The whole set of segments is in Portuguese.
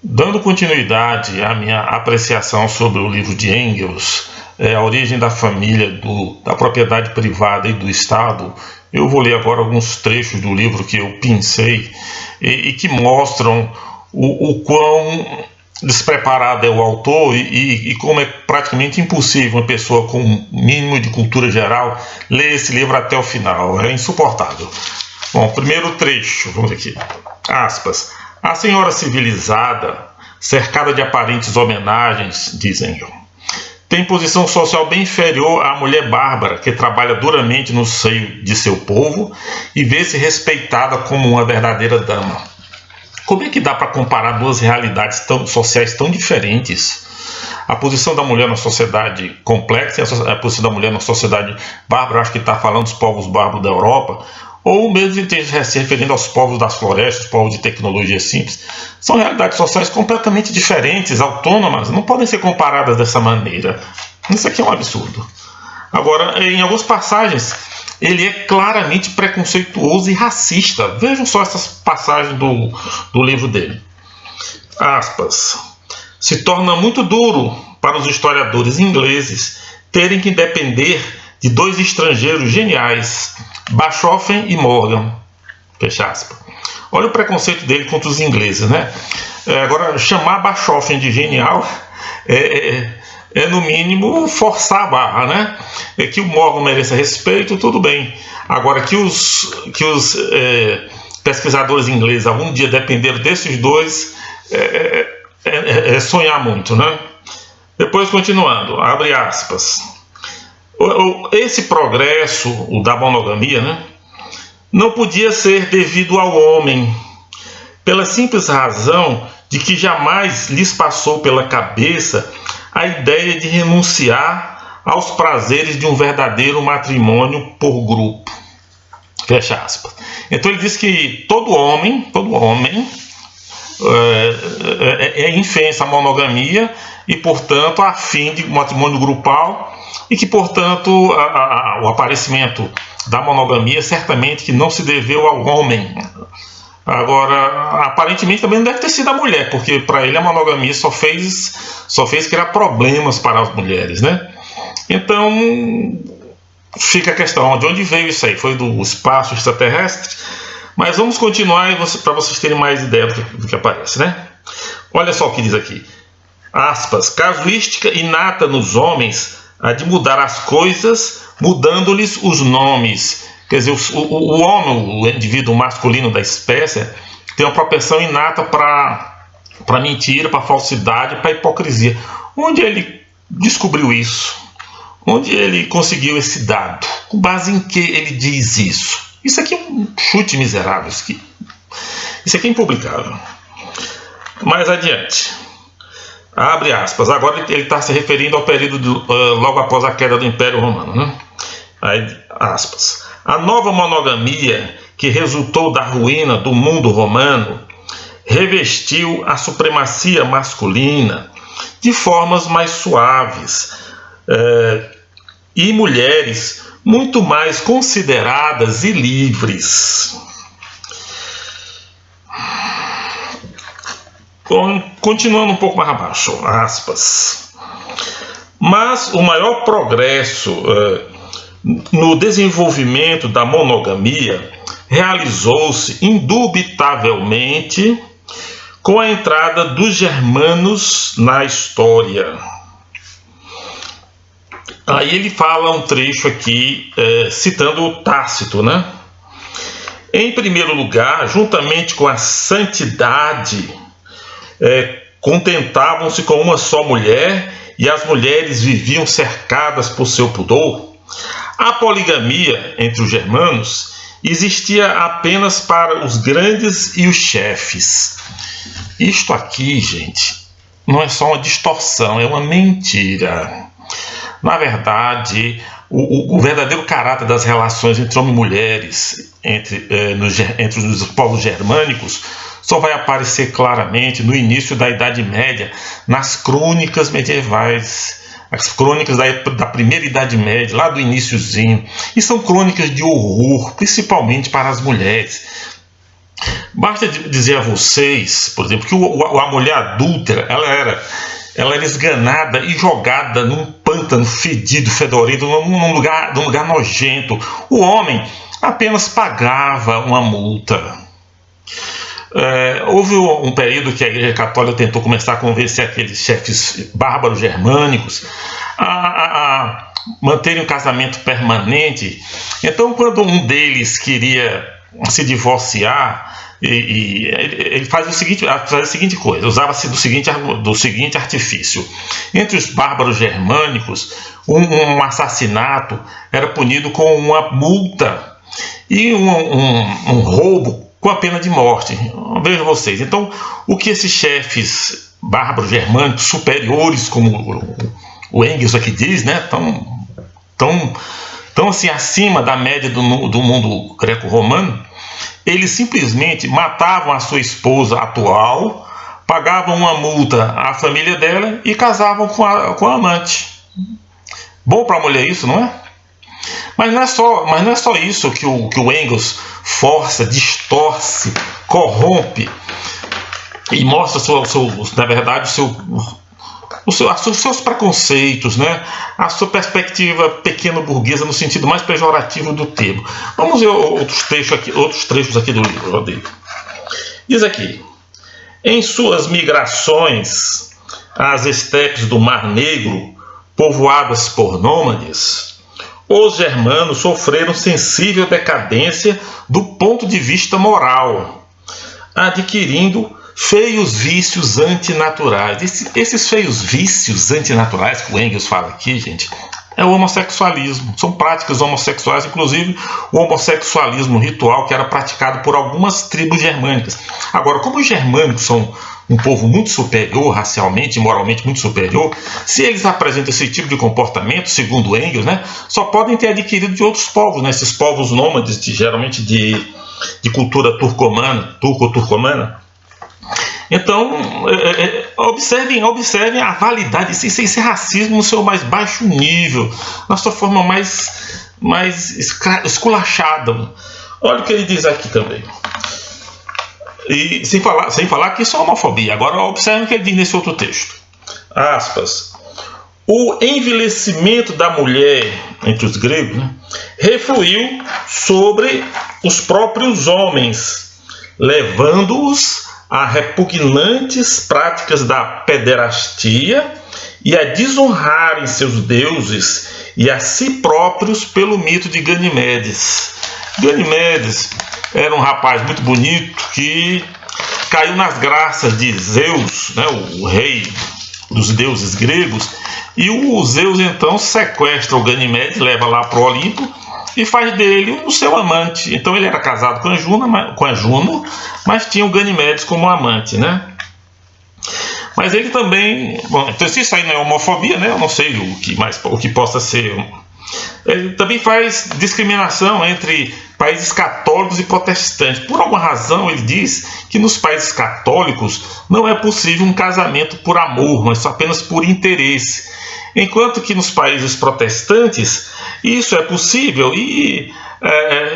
Dando continuidade à minha apreciação sobre o livro de Engels, A Origem da Família, da Propriedade Privada e do Estado, eu vou ler agora alguns trechos do livro que eu pensei e que mostram o quão despreparado é o autor e como é praticamente impossível uma pessoa com um mínimo de cultura geral ler esse livro até o final. É insuportável. Bom, primeiro trecho, vamos ver aqui. Aspas. A senhora civilizada, cercada de aparentes homenagens, dizem eu, tem posição social bem inferior à mulher bárbara que trabalha duramente no seio de seu povo e vê-se respeitada como uma verdadeira dama. Como é que dá para comparar duas realidades sociais tão diferentes? A posição da mulher na sociedade complexa e a posição da mulher na sociedade bárbara, acho que está falando dos povos bárbaros da Europa, ou mesmo se referindo aos povos das florestas, povos de tecnologia simples, são realidades sociais completamente diferentes, autônomas, não podem ser comparadas dessa maneira. Isso aqui é um absurdo. Agora, em algumas passagens, ele é claramente preconceituoso e racista. Vejam só essas passagens do livro dele. Aspas. Se torna muito duro para os historiadores ingleses terem que depender de dois estrangeiros geniais, Bachofen e Morgan. Fecha aspas. Olha o preconceito dele contra os ingleses, né? Agora, chamar Bachofen de genial é no mínimo forçar a barra, né? Que o Morgan mereça respeito, tudo bem. Agora, que os pesquisadores ingleses algum dia dependeram desses dois é sonhar muito, né? Depois, continuando, abre aspas. Esse progresso, o da monogamia, né, não podia ser devido ao homem, pela simples razão de que jamais lhes passou pela cabeça a ideia de renunciar aos prazeres de um verdadeiro matrimônio por grupo. Fecha aspas. Então ele diz que todo homem é infensa à monogamia e, portanto, afim de matrimônio grupal e que, portanto, o aparecimento da monogamia certamente que não se deveu ao homem. Agora, aparentemente também não deve ter sido a mulher, porque para ele a monogamia só fez criar problemas para as mulheres, né? Então, fica a questão, de onde veio isso aí? Foi do espaço extraterrestre? Mas vamos continuar para vocês terem mais ideia do que aparece, né? Olha só o que diz aqui. Aspas. Casuística inata nos homens a de mudar as coisas, mudando-lhes os nomes. Quer dizer, o homem, o indivíduo masculino da espécie, tem uma propensão inata para mentira, para falsidade, para hipocrisia. Onde ele descobriu isso? Onde ele conseguiu esse dado? Com base em que ele diz isso? Isso aqui é um chute miserável. Isso aqui é impublicável. Mais adiante. Abre aspas. Agora ele está se referindo ao período logo após a queda do Império Romano, né? Aí, aspas. A nova monogamia que resultou da ruína do mundo romano revestiu a supremacia masculina de formas mais suaves e mulheres muito mais consideradas e livres. Continuando um pouco mais abaixo, aspas. Mas o maior progresso no desenvolvimento da monogamia realizou-se indubitavelmente com a entrada dos germanos na história. Aí ele fala um trecho aqui, citando o Tácito, né? Em primeiro lugar, juntamente com a santidade, contentavam-se com uma só mulher e as mulheres viviam cercadas por seu pudor. A poligamia entre os germanos existia apenas para os grandes e os chefes. Isto aqui, gente, não é só uma distorção, é uma mentira. Na verdade, o verdadeiro caráter das relações entre homens e mulheres, entre os povos germânicos, só vai aparecer claramente no início da Idade Média, nas crônicas medievais, as crônicas da primeira Idade Média, lá do iniciozinho. E são crônicas de horror, principalmente para as mulheres. Basta dizer a vocês, por exemplo, que a mulher adúltera, ela era esganada e jogada num pântano fedido, fedorento, num lugar nojento. O homem apenas pagava uma multa. Houve um período que a Igreja Católica tentou começar a convencer aqueles chefes bárbaros germânicos a manterem um casamento permanente. Então, quando um deles queria se divorciar, ele fazia a seguinte coisa, usava-se do seguinte artifício. Entre os bárbaros germânicos, um assassinato era punido com uma multa e um roubo com a pena de morte. Vejam vocês. Então, o que esses chefes bárbaros germânicos superiores, como o Engels aqui diz, né, tão assim acima da média do mundo greco-romano, eles simplesmente matavam a sua esposa atual, pagavam uma multa à família dela e casavam com a amante. Bom para a mulher isso, não é? Mas não é só isso que o Engels força, distorce, corrompe e mostra, na verdade, os seus preconceitos, né? A sua perspectiva pequeno-burguesa no sentido mais pejorativo do termo. Vamos ver outros trechos aqui do livro dele. Diz aqui: em suas migrações às estepes do Mar Negro, povoadas por nômades, os germanos sofreram sensível decadência do ponto de vista moral, adquirindo feios vícios antinaturais. Esses feios vícios antinaturais que o Engels fala aqui, gente, é o homossexualismo. São práticas homossexuais, inclusive o homossexualismo ritual que era praticado por algumas tribos germânicas. Agora, como os germânicos são um povo muito superior, racialmente e moralmente muito superior, se eles apresentam esse tipo de comportamento, segundo Engels, né, só podem ter adquirido de outros povos, né, esses povos nômades, geralmente de cultura turco-turcomana. Então, observem a validade, esse racismo no seu mais baixo nível, na sua forma mais esculachada. Olha o que ele diz aqui também. E sem falar que isso é homofobia. Agora observe o que ele diz nesse outro texto. Aspas. O envelhecimento da mulher entre os gregos, né, refluiu sobre os próprios homens, levando-os a repugnantes práticas da pederastia e a desonrarem seus deuses e a si próprios pelo mito de Ganimedes. Ganimedes era um rapaz muito bonito que caiu nas graças de Zeus, né, o rei dos deuses gregos, e o Zeus então sequestra o Ganimedes, leva lá para o Olimpo e faz dele o seu amante. Então ele era casado com a Juno, mas tinha o Ganimedes como amante, né? Mas ele também... Bom, então se isso aí não é homofobia, né? Eu não sei o que possa ser. Ele também faz discriminação entre países católicos e protestantes. Por alguma razão ele diz que nos países católicos não é possível um casamento por amor, mas apenas por interesse. Enquanto que nos países protestantes isso é possível e,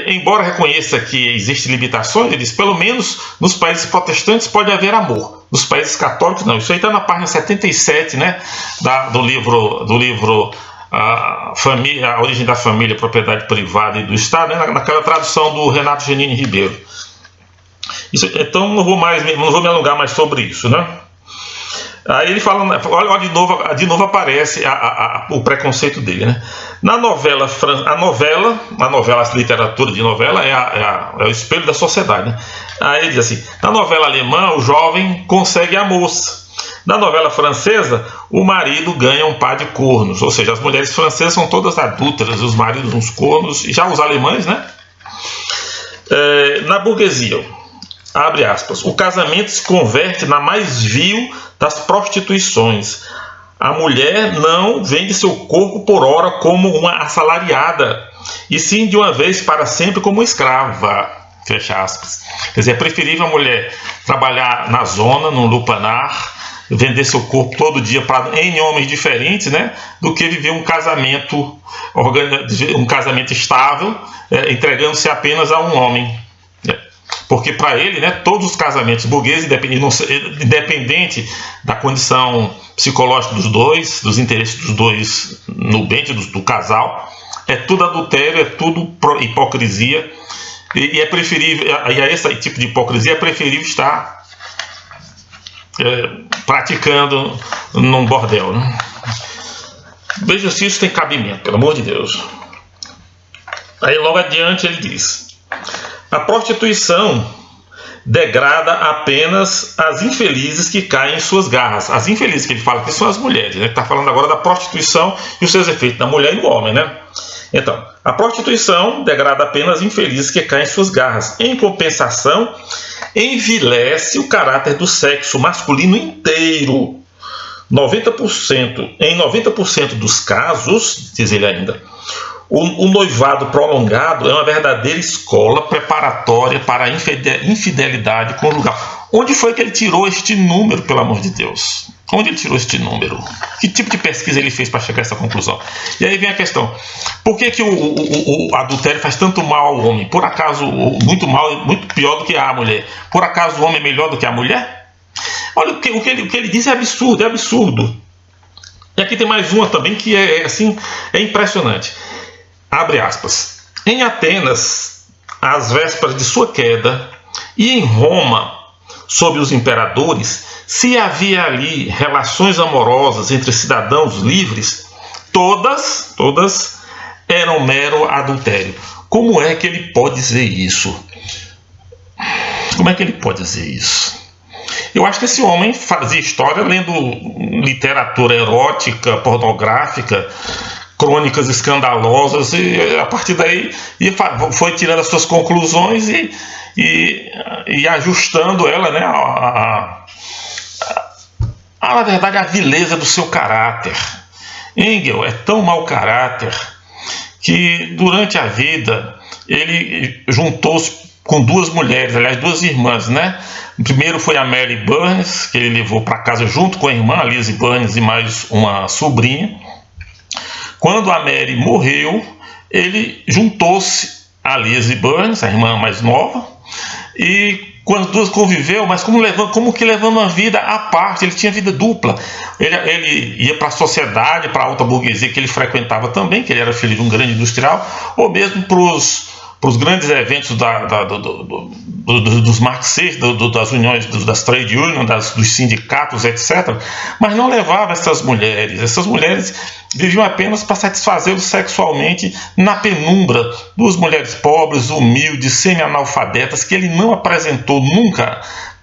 embora reconheça que existem limitações, ele diz, pelo menos nos países protestantes pode haver amor. Nos países católicos não. Isso aí está na página 77, né, do livro A Origem da Família, Propriedade Privada e do Estado, né, naquela tradução do Renato Genini Ribeiro. Então não vou me alongar mais sobre isso, né? Aí ele fala, olha de novo aparece o preconceito dele, né? Na novela, a literatura de novela é o espelho da sociedade, né? Aí ele diz assim: na novela alemã o jovem consegue a moça, na novela francesa o marido ganha um par de cornos, ou seja, as mulheres francesas são todas adúlteras, os maridos uns cornos, e já os alemães, né? Na burguesia, abre aspas, o casamento se converte na mais vil das prostituições. A mulher não vende seu corpo por hora como uma assalariada, e sim de uma vez para sempre como escrava. Fecha aspas. Quer dizer, é preferível a mulher trabalhar na zona, no lupanar, vender seu corpo todo dia para N homens diferentes, né, do que viver um casamento estável, entregando-se apenas a um homem. porque para ele, né, todos os casamentos burgueses, independente da condição psicológica dos dois, dos interesses dos dois no bem do casal, é tudo adultério, é tudo hipocrisia, e é preferível, e a esse tipo de hipocrisia é preferível estar praticando num bordel, né? Veja se isso tem cabimento, pelo amor de Deus. Aí logo adiante ele diz: a prostituição degrada apenas as infelizes que caem em suas garras. As infelizes que ele fala aqui são as mulheres, né? Ele está falando agora da prostituição e os seus efeitos na mulher e no homem, né? Então, a prostituição degrada apenas as infelizes que caem em suas garras. Em compensação, envilece o caráter do sexo masculino inteiro. 90%, em 90% dos casos, diz ele ainda, o noivado prolongado é uma verdadeira escola preparatória para a infidelidade conjugal. Onde foi que ele tirou este número, pelo amor de Deus? Onde ele tirou este número? Que tipo de pesquisa ele fez para chegar a essa conclusão? E aí vem a questão: por que o adultério faz tanto mal ao homem? Por acaso, muito mal, muito pior do que a mulher? Por acaso o homem é melhor do que a mulher? Olha, o que ele diz é absurdo, é absurdo. E aqui tem mais uma também que é impressionante. Abre aspas. Em Atenas, às vésperas de sua queda, e em Roma, sob os imperadores, se havia ali relações amorosas entre cidadãos livres, todas eram mero adultério. Como é que ele pode dizer isso? Como é que ele pode dizer isso? Eu acho que esse homem fazia história lendo literatura erótica, pornográfica, crônicas escandalosas, e a partir daí foi tirando as suas conclusões e ajustando ela, né, na verdade, a vileza do seu caráter. Engels é tão mau caráter que durante a vida ele juntou-se com duas mulheres, aliás, duas irmãs, né? Primeiro foi a Mary Burns, que ele levou para casa junto com a irmã, a Lizzie Burns, e mais uma sobrinha. Quando a Mary morreu, ele juntou-se a Lizzie Burns, a irmã mais nova, e quando as duas conviveu, mas como que levando uma vida à parte. Ele tinha vida dupla. Ele ia para a sociedade, para a alta burguesia que ele frequentava também, que ele era filho de um grande industrial, ou mesmo para os grandes eventos dos marxistas, das uniões, das trade unions, dos sindicatos, etc. Mas não levava essas mulheres. Essas mulheres viviam apenas para satisfazê-lo sexualmente na penumbra. Duas mulheres pobres, humildes, semi-analfabetas, que ele não apresentou nunca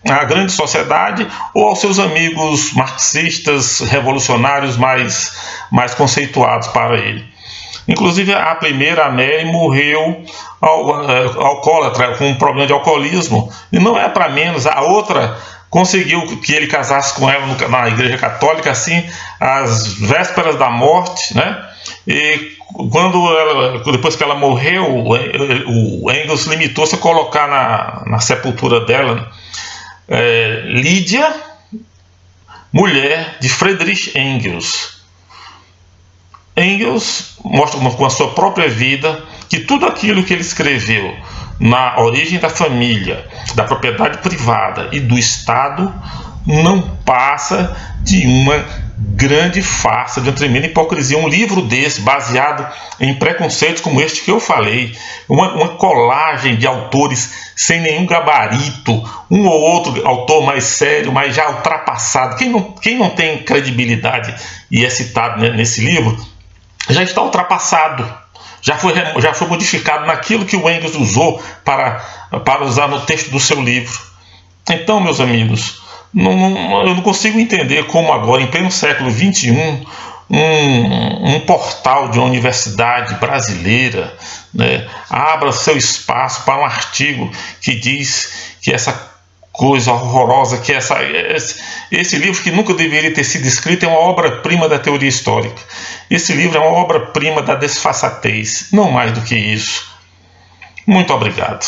à grande sociedade ou aos seus amigos marxistas, revolucionários mais conceituados para ele. Inclusive, a primeira, a Mary, morreu alcoólatra, com um problema de alcoolismo. E não é para menos. A outra conseguiu que ele casasse com ela na Igreja Católica, assim, às vésperas da morte, né? E depois que ela morreu, o Engels limitou-se a colocar na sepultura dela Lídia, mulher de Friedrich Engels. Engels mostra com a sua própria vida que tudo aquilo que ele escreveu na origem da família, da propriedade privada e do Estado não passa de uma grande farsa, de uma tremenda hipocrisia. Um livro desse, baseado em preconceitos como este que eu falei, uma colagem de autores sem nenhum gabarito, um ou outro autor mais sério, mas já ultrapassado. Quem não tem credibilidade e é citado nesse livro, já está ultrapassado, já foi modificado naquilo que o Engels usou para usar no texto do seu livro. Então, meus amigos, eu não consigo entender como agora, em pleno século XXI, um portal de uma universidade brasileira, né, abra seu espaço para um artigo que diz que essa coisa horrorosa, que esse livro, que nunca deveria ter sido escrito, é uma obra-prima da teoria histórica. Esse livro é uma obra-prima da desfaçatez, não mais do que isso. Muito obrigado.